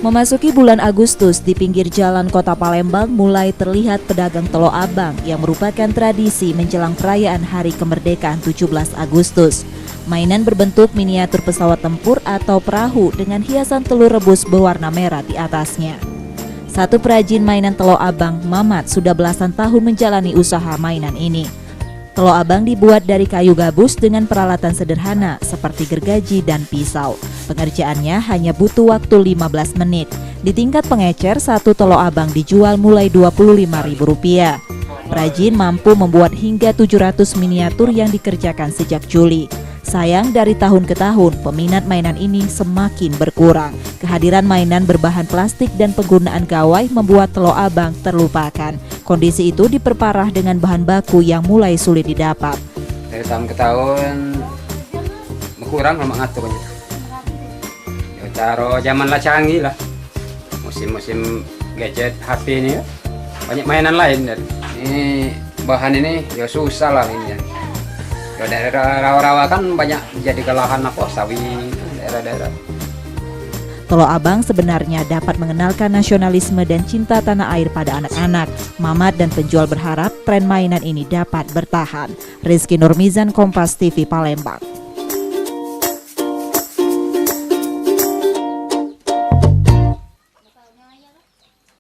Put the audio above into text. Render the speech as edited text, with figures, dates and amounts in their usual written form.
Memasuki bulan Agustus, di pinggir jalan kota Palembang mulai terlihat pedagang telo abang yang merupakan tradisi menjelang perayaan Hari Kemerdekaan 17 Agustus. Mainan berbentuk miniatur pesawat tempur atau perahu dengan hiasan telur rebus berwarna merah di atasnya. Satu perajin mainan telo abang, Mamat, sudah belasan tahun menjalani usaha mainan ini. Telo abang dibuat dari kayu gabus dengan peralatan sederhana seperti gergaji dan pisau. Pengerjaannya hanya butuh waktu 15 menit. Di tingkat pengecer, satu telo abang dijual mulai Rp25.000. Perajin mampu membuat hingga 700 miniatur yang dikerjakan sejak Juli. Sayang, dari tahun ke tahun, peminat mainan ini semakin berkurang. Kehadiran mainan berbahan plastik dan penggunaan gawai membuat telo abang terlupakan. Kondisi itu diperparah dengan bahan baku yang mulai sulit didapat. Dari tahun ke tahun berkurang sama ngaturnya. Ya taruh zaman lah canggih lah. Musim-musim gadget HP ini ya. Banyak mainan lain. Ini bahan ini ya susah lah ini ya. Ya daerah rawa-rawa kan banyak jadi kelahan sawit daerah-daerah. Telo abang sebenarnya dapat mengenalkan nasionalisme dan cinta tanah air pada anak-anak. Mamat dan penjual berharap tren mainan ini dapat bertahan. Rizky Nurmizan, Kompas TV, Palembang.